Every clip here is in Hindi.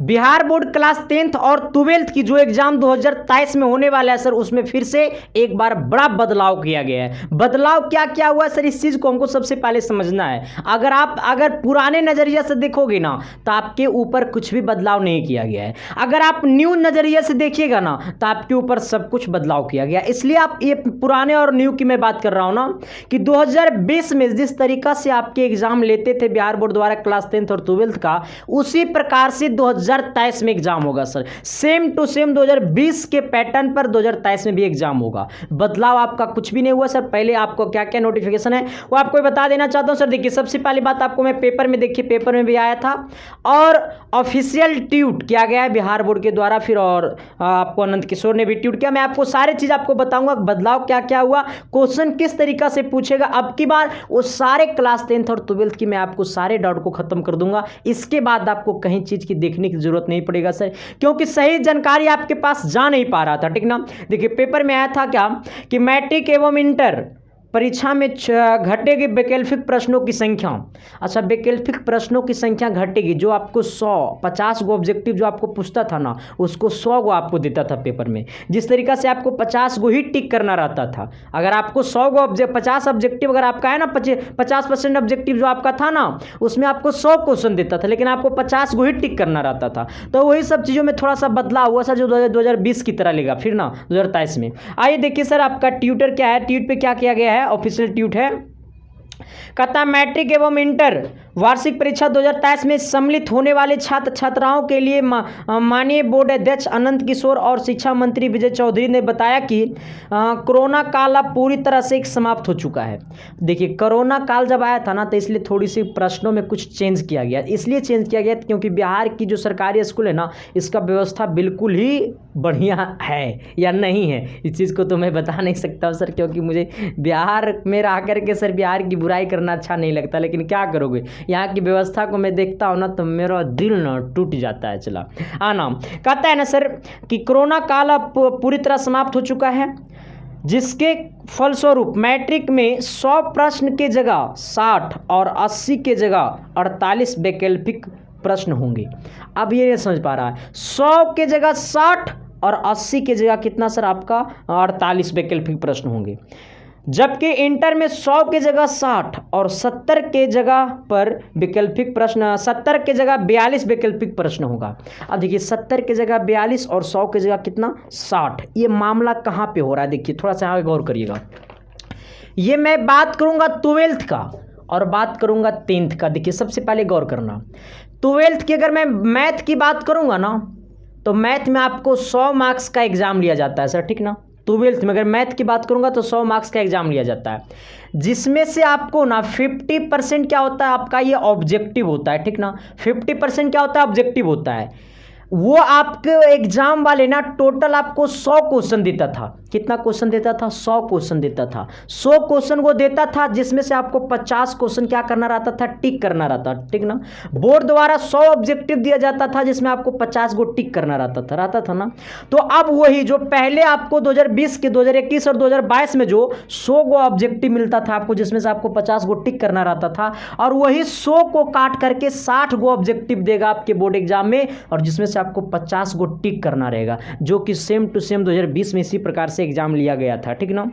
बिहार बोर्ड क्लास 10th और 12th की जो एग्जाम 2023 में होने वाला है सर, उसमें फिर से एक बार बड़ा बदलाव किया गया है। बदलाव क्या क्या हुआ सर, इस चीज को हमको सबसे पहले समझना है। अगर पुराने नजरिए से देखोगे ना तो आपके ऊपर कुछ भी बदलाव नहीं किया गया है। अगर आप न्यू नजरिए से देखिएगा ना तो आपके ऊपर सब कुछ बदलाव किया गया। इसलिए आप ये पुराने और न्यू की मैं बात कर रहा हूं ना, कि 2020 में जिस तरीका से आपके एग्जाम लेते थे बिहार बोर्ड द्वारा क्लास 10th और 12th का, उसी प्रकार से 2023 में एग्जाम होगा सर। सेम टू सेम 2020 के पैटर्न पर 2023 में भी एग्जाम होगा। बदलाव आपका कुछ भी नहीं हुआ सर। पहले आपको क्या क्या नोटिफिकेशन है वो आपको बता देना चाहता हूं सर। देखिए, सबसे पहली बात आपको मैं पेपर में, देखिए पेपर में भी आया था और ऑफिशियल ट्वीट किया गया है बिहार बोर्ड के द्वारा, फिर और आपको अनंत किशोर ने भी ट्वीट किया। मैं आपको सारे चीज आपको बताऊंगा, बदलाव क्या क्या हुआ, क्वेश्चन किस तरीका से पूछेगा अब की बार, वो सारे क्लास 10th और 12th की मैं आपको सारे डाउट को खत्म कर दूंगा। इसके बाद आपको कहीं चीज की देखने की जरूरत नहीं पड़ेगा सर, क्योंकि सही जानकारी आपके पास जा नहीं पा रहा था, ठीक ना। देखिए, पेपर में आया था क्या कि मैट्रिक एवं इंटर परीक्षा में घटेगी वैकल्पिक प्रश्नों की संख्या। अच्छा, वैकल्पिक प्रश्नों की संख्या घटेगी। जो आपको 50 गो ऑब्जेक्टिव जो आपको पूछता था ना, उसको 100 गो आपको देता था पेपर में। जिस तरीका से आपको 50 गो ही टिक करना रहता था। अगर आपको 100 गो 50 ऑब्जेक्टिव अगर आपका है ना, 50% ऑब्जेक्टिव जो आपका था ना, उसमें आपको 100 क्वेश्चन देता था, लेकिन आपको 50 गो ही टिक करना रहता था। तो वही सब चीज़ों में थोड़ा सा बदलाव हुआ सर, जो 2020 की तरह लेगा फिर ना 2023 में। आइए देखिए सर, आपका ट्यूटर क्या है, ट्वीट पे क्या किया गया है, ऑफिशियल ट्वीट है। कहता मैट्रिक एवं इंटर वार्षिक परीक्षा 2023 में सम्मिलित होने वाले छात्र छात्राओं के लिए माननीय बोर्ड अध्यक्ष अनंत किशोर और शिक्षा मंत्री विजय चौधरी ने बताया कि कोरोना काल अब पूरी तरह से समाप्त हो चुका है। देखिए, कोरोना काल जब आया था ना, तो इसलिए थोड़ी सी प्रश्नों में कुछ चेंज किया गया। इसलिए चेंज किया गया क्योंकि बिहार की जो सरकारी स्कूल है ना, इसका व्यवस्था बिल्कुल ही बढ़िया है या नहीं है, इस चीज़ को तो मैं बता नहीं सकता हूँ सर, क्योंकि मुझे बिहार में रह करके सर बिहार की बुराई करना अच्छा नहीं लगता। लेकिन क्या करोगे, यहाँ की व्यवस्था को मैं देखता हूँ ना तो मेरा दिल ना टूट जाता है। चला आना कहता है ना सर कि कोरोना काल अब पूरी तरह समाप्त हो चुका है, जिसके फलस्वरूप मैट्रिक में 100 प्रश्न के जगह 60 और 80 के जगह 48 वैकल्पिक प्रश्न होंगे। अब ये नहीं समझ पा रहा है, 100 के जगह 60 और 80 के जगह कितना सर, आपका 48 वैकल्पिक प्रश्न होंगे। जबकि इंटर में 100 के जगह 60 और 70 के जगह पर वैकल्पिक प्रश्न, 70 के जगह 42 वैकल्पिक प्रश्न होगा। अब देखिए, 70 के जगह 42 और 100 के जगह कितना 60। ये मामला कहाँ पे हो रहा है, देखिए थोड़ा सा आगे गौर करिएगा। ये मैं बात करूँगा 12th का और बात करूँगा 10th का। देखिए, सबसे पहले गौर करना, 12th की अगर मैं मैथ की बात करूँगा ना, तो मैथ में आपको 100 मार्क्स का एग्जाम लिया जाता है सर, ठीक ना। 12th में अगर मैथ की बात करूंगा तो 100 मार्क्स का एग्जाम लिया जाता है, जिसमें से आपको ना 50% क्या होता है, आपका ये ऑब्जेक्टिव होता है, ठीक ना। 50% क्या होता है, ऑब्जेक्टिव होता है। वो आपके एग्जाम वाले ना टोटल आपको 100 क्वेश्चन देता था। कितना क्वेश्चन देता था, 100 क्वेश्चन देता था। 100 क्वेश्चन वो देता था, जिसमें से आपको 50 क्वेश्चन क्या करना रहता था, टिक करना रहता, ठीक ना। बोर्ड द्वारा 100 ऑब्जेक्टिव दिया जाता था, जिसमें आपको 50 गो टिक करना रहता था ना। तो अब वही जो पहले आपको 2020 के 2021 और 2022 में जो 100 गो ऑब्जेक्टिव मिलता था आपको, जिसमें से आपको 50 गो टिक करना रहता था, और वही 100 को काट करके 60 गो ऑब्जेक्टिव देगा आपके बोर्ड एग्जाम में, और जिसमें से आपको 50 गो टिक करना रहेगा, जो कि सेम टू सेम 2020 में इसी प्रकार से एग्जाम लिया गया था, ठीक ना।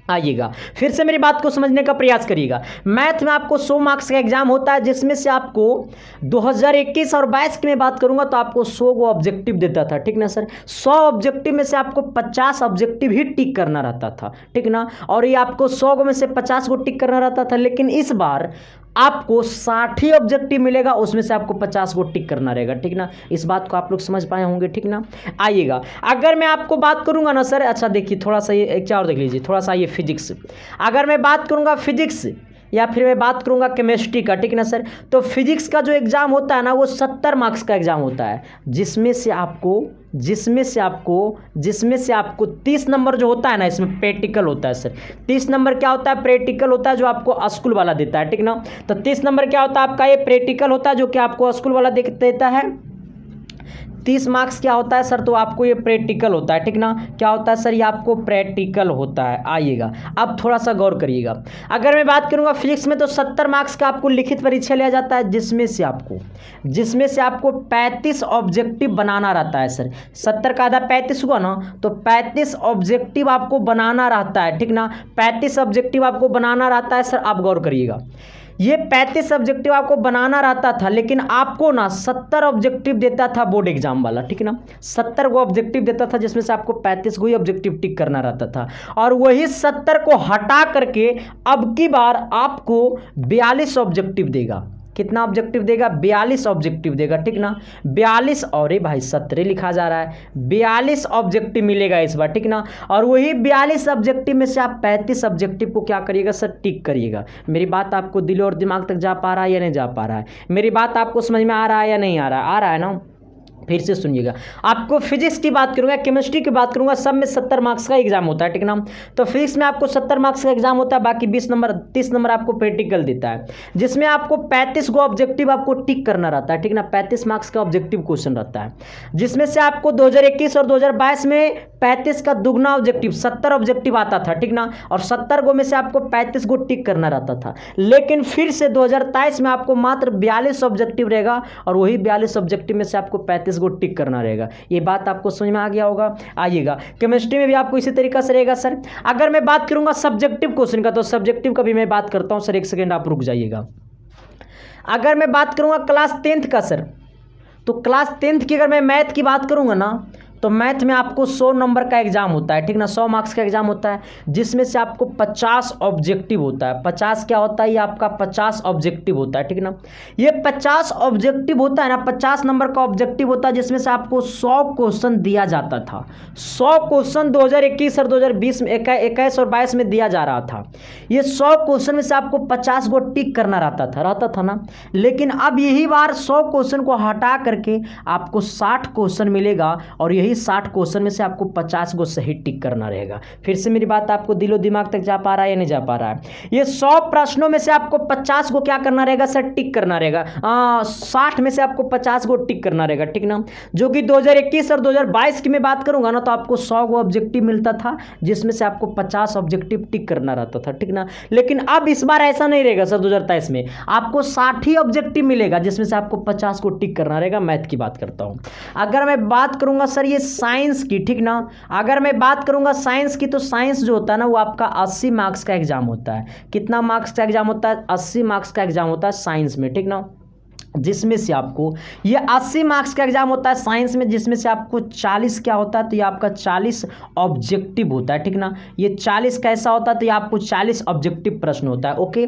आइएगा, फिर से मेरी बात को समझने का प्रयास करिएगा। मैथ में आपको 100 मार्क्स का एग्जाम होता है, जिसमें से आपको 2021 और 22 की मैं बात करूंगा तो आपको 100 गो ऑब्जेक्टिव देता था, ठीक ना सर। 100 ऑब्जेक्टिव में से आपको 50 ऑब्जेक्टिव ही टिक करना रहता था, ठीक ना। और ये आपको 100 गो में से 50 गो टिक करना रहता था, लेकिन इस बार आपको 60 ऑब्जेक्टिव मिलेगा, उसमें से आपको 50 गो टिक करना रहेगा, ठीक ना। इस बात को आप लोग समझ पाए होंगे, ठीक ना। आइएगा, अगर मैं आपको बात करूंगा ना सर, अच्छा देखिए थोड़ा सा ये एक और देख लीजिए, थोड़ा सा ये फिजिक्स, अगर मैं बात करूंगा फिजिक्स या फिर मैं बात करूंगा केमिस्ट्री का, ठीक ना सर, तो फिजिक्स का जो एग्जाम होता है ना, वो 70 मार्क्स का एग्जाम होता है, जिसमें से आपको 30 नंबर जो होता है ना, इसमें प्रैक्टिकल होता है सर। 30 नंबर क्या होता है, प्रैक्टिकल होता है, जो आपको स्कूल वाला देता है, ठीक ना। तो 30 नंबर क्या होता है आपका, ये प्रैक्टिकल होता है, जो कि आपको स्कूल वाला देता है। 30 मार्क्स क्या होता है सर, तो आपको ये प्रैक्टिकल होता है, ठीक ना। क्या होता है सर, ये आपको प्रैक्टिकल होता है। आइएगा अब थोड़ा सा गौर करिएगा। अगर मैं बात करूंगा फिजिक्स में तो 70 मार्क्स का आपको लिखित परीक्षा लिया जाता है, जिसमें से आपको 35 ऑब्जेक्टिव बनाना रहता है सर। 70 का आधा 35 हुआ ना, तो 35 ऑब्जेक्टिव आपको बनाना रहता है, ठीक ना। 35 ऑब्जेक्टिव आपको बनाना रहता है सर। आप गौर करिएगा, ये 35 ऑब्जेक्टिव आपको बनाना रहता था, लेकिन आपको ना 70 ऑब्जेक्टिव देता था बोर्ड एग्जाम वाला, ठीक ना। 70 को ऑब्जेक्टिव देता था, जिसमें से आपको 35 को ही ऑब्जेक्टिव टिक करना रहता था, और वही 70 को हटा करके अब की बार आपको 42 ऑब्जेक्टिव देगा। कितना ऑब्जेक्टिव देगा? 42 ऑब्जेक्टिव देगा, ठीक ना। 42 और भाई 17 लिखा जा रहा है, 42 ऑब्जेक्टिव मिलेगा इस बार, ठीक ना। और वही 42 ऑब्जेक्टिव में से आप 35 ऑब्जेक्टिव को क्या करिएगा सर, टिक करिएगा। मेरी बात आपको दिल और दिमाग तक जा पा रहा है या नहीं जा पा रहा है? मेरी बात आपको समझ में आ रहा है या नहीं आ रहा है? आ रहा है ना। फिर से सुनिएगा, आपको फिजिक्स की बात करूंगा, केमिस्ट्री की बात करूंगा, सब में 70 मार्क्स का एग्जाम होता है, ठीक ना। तो फिजिक्स में आपको 70 मार्क्स का एग्जाम होता है, बाकी 30 नंबर आपको प्रैक्टिकल देता है, जिसमें आपको 35 को ऑब्जेक्टिव आपको टिक करना रहता है, ठीक ना। 35 मार्क्स का ऑब्जेक्टिव क्वेश्चन रहता है, जिसमें से आपको 2021 और 2022 में 35 का दुगना ऑब्जेक्टिव 70 ऑब्जेक्टिव आता था, ठीक ना। और 70 को में से आपको 35 को टिक करना रहता था, लेकिन फिर से 2023 में आपको मात्र 42 ऑब्जेक्टिव रहेगा, और वही 42 ऑब्जेक्टिव में से आपको 35 को टिक करना रहेगा। ये बात आपको समझ में आ गया होगा। आइएगा, केमिस्ट्री में भी आपको इसी तरीका से रहेगा सर। अगर मैं बात करूंगा सब्जेक्टिव क्वेश्चन का, तो सब्जेक्टिव का भी मैं बात करता हूं सर, एक सेकंड आप रुक जाइएगा। अगर मैं बात करूंगा क्लास 10th का सर, तो क्लास 10th की अगर मैं मैथ की बात करूंगा ना, तो मैथ में आपको 100 नंबर का एग्जाम होता है, ठीक ना। 100 मार्क्स का एग्जाम होता है, जिसमें से आपको 50 ऑब्जेक्टिव होता है। 50 क्या होता है? ये आपका 50 ऑब्जेक्टिव होता है, ठीक ना। ये 50 ऑब्जेक्टिव होता है ना, 50 नंबर का ऑब्जेक्टिव होता है, जिसमें से आपको 100 क्वेश्चन दिया जाता था। 100 क्वेश्चन 2021 और 2020 में 21 और 22 में दिया जा रहा था। ये 100 क्वेश्चन में से आपको 50 को टिक करना रहता था ना। लेकिन अब यही बार 100 क्वेश्चन को हटा करके आपको 60 क्वेश्चन मिलेगा, और यही 60 क्वेश्चन में से आपको 50 को सही टिक करना रहेगा। फिर से मेरी बात आपको दिलो दिमाग तक जा पा रहा है या नहीं जा पा रहा है? ये 100 प्रश्नों में से आपको 50 को क्या करना रहेगा सर, टिक करना रहेगा। 60 में से आपको 50 को टिक करना रहेगा, ठीक ना। जो कि 2021 और 2022 की मैं बात करूंगा ना, तो आपको 100 को ऑब्जेक्टिव मिलता था, जिसमें से आपको 50 ऑब्जेक्टिव टिक करना रहता था, ठीक ना। लेकिन अब इस बार ऐसा नहीं रहेगा सर। 2023 में आपको 60 ही ऑब्जेक्टिव मिलेगा, जिसमें से आपको 50 को टिक करना रहेगा। मैथ की बात करता हूं। अगर मैं बात करूंगा सर ये साइंस की, ठीक ना। अगर मैं बात करूंगा साइंस की, तो साइंस जो होता है ना, वो आपका 80 मार्क्स का एग्जाम होता है। कितना मार्क्स का एग्जाम होता है? 80 मार्क्स का एग्जाम होता है साइंस में, ठीक ना। जिसमें से आपको ये 80 मार्क्स का एग्जाम होता है साइंस में, जिसमें से आपको 40 क्या होता है? तो ये आपका 40 ऑब्जेक्टिव होता है, ठीक ना। ये 40 कैसा होता है? तो ये आपको 40 ऑब्जेक्टिव प्रश्न होता है। ओके,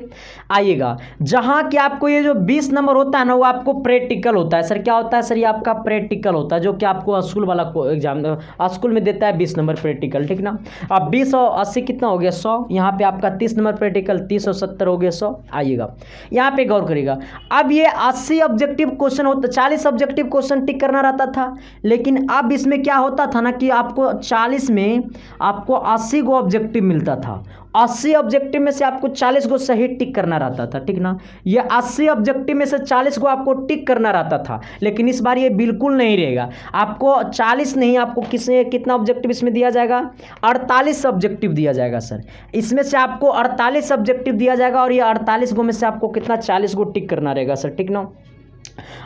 आइएगा, जहां कि आपको ये जो 20 नंबर होता है ना, वो आपको प्रैक्टिकल होता है सर। क्या होता है सर? ये आपका प्रैक्टिकल होता है, जो कि आपको स्कूल वाला एग्जाम स्कूल में देता है 20 नंबर प्रैक्टिकल, ठीक ना। अब 20 और 80 कितना हो गया? 100। यहाँ पे आपका 30 नंबर प्रैक्टिकल, 30 और 70 हो गया 100। आइएगा, यहाँ पे गौर करिएगा। अब ये 80 ऑब्जेक्टिव क्वेश्चन होता, 40 ऑब्जेक्टिव क्वेश्चन टिक करना रहता था, लेकिन अब इसमें क्या होता था ना कि आपको 40 में आपको 80 को ऑब्जेक्टिव मिलता था। 80 ऑब्जेक्टिव में से आपको 40 को सही टिक करना रहता था, ठीक ना। ये 80 ऑब्जेक्टिव में से 40 को आपको टिक करना रहता था, लेकिन इस बार ये बिल्कुल नहीं रहेगा। आपको 40 नहीं, आपको कितना ऑब्जेक्टिव इसमें दिया जाएगा? 48 ऑब्जेक्टिव दिया जाएगा सर। इसमें से आपको 48 ऑब्जेक्टिव दिया जाएगा, और ये 48 को में से आपको कितना? 40 को टिक करना रहेगा सर, ठीक ना।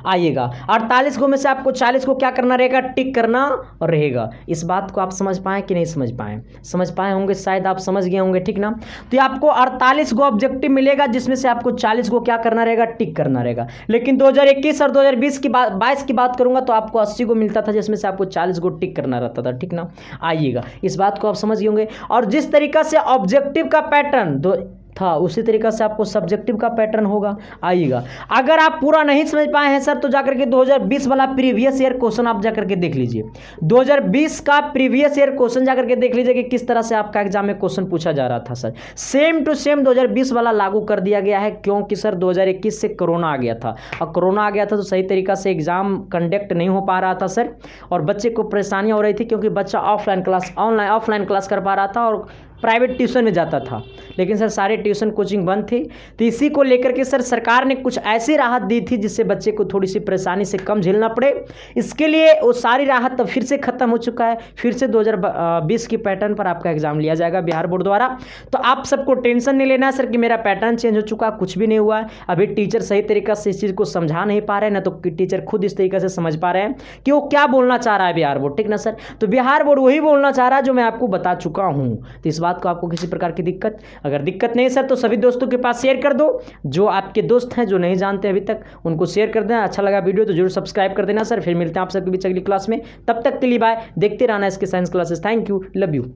आइएगा, 48 को में से आपको 40 को क्या करना रहेगा? टिक करना रहेगा। इस बात को आप समझ पाए कि नहीं समझ पाए? समझ पाए होंगे, शायद आप समझ गए होंगे, ठीक ना। तो ये आपको 48 को ऑब्जेक्टिव मिलेगा, जिसमें से आपको 40 को क्या करना रहेगा? टिक करना रहेगा। लेकिन 2021 और 2022 की बात करूंगा, तो आपको 80 को मिलता था, जिसमें से आपको 40 को टिक करना रहता था, ठीक ना। आइएगा, इस बात को आप समझ गए होंगे। और जिस तरीका से ऑब्जेक्टिव का पैटर्न था, उसी तरीका से आपको सब्जेक्टिव का पैटर्न होगा। आइएगा, अगर आप पूरा नहीं समझ पाए हैं सर, तो जाकर के 2020 वाला प्रीवियस ईयर क्वेश्चन आप जाकर के देख लीजिए। 2020 का प्रीवियस ईयर क्वेश्चन जाकर के देख लीजिए कि किस तरह से आपका एग्जाम में क्वेश्चन पूछा जा रहा था सर। सेम टू सेम 2020 वाला लागू कर दिया गया है, क्योंकि सर 2021 से कोरोना आ गया था, और कोरोना आ गया था तो सही तरीका से एग्जाम कंडक्ट नहीं हो पा रहा था सर, और बच्चे को परेशानियां हो रही थी, क्योंकि बच्चा ऑफलाइन क्लास कर पा रहा था, और प्राइवेट ट्यूशन में जाता था, लेकिन सर सारे ट्यूशन कोचिंग बंद थे। तो इसी को लेकर के सर सरकार ने कुछ ऐसी राहत दी थी जिससे बच्चे को थोड़ी सी परेशानी से कम झेलना पड़े। इसके लिए वो सारी राहत तो फिर से खत्म हो चुका है, फिर से 2020 की पैटर्न पर आपका एग्जाम लिया जाएगा बिहार बोर्ड द्वारा। तो आप सबको टेंशन नहीं लेना सर कि मेरा पैटर्न चेंज हो चुका, कुछ भी नहीं हुआ है। अभी टीचर सही तरीका से इस चीज़ को समझा नहीं पा रहे हैं ना, तो टीचर खुद इस तरीके से समझ पा रहे हैं कि वो क्या बोलना चाह रहा है बिहार बोर्ड, ठीक ना सर। तो बिहार बोर्ड वही बोलना चाह रहा है जो मैं आपको बता चुका हूँ। तो इस बात को आपको किसी प्रकार की अगर दिक्कत नहीं सर तो सभी दोस्तों के पास शेयर कर दो, जो आपके दोस्त हैं जो नहीं जानते अभी तक उनको शेयर कर देना। अच्छा लगा वीडियो तो जरूर सब्सक्राइब कर देना सर। फिर मिलते हैं आप सबके बीच अगली क्लास में, तब तक के लिए बाय। देखते रहना इसके science classes. Thank you, love you.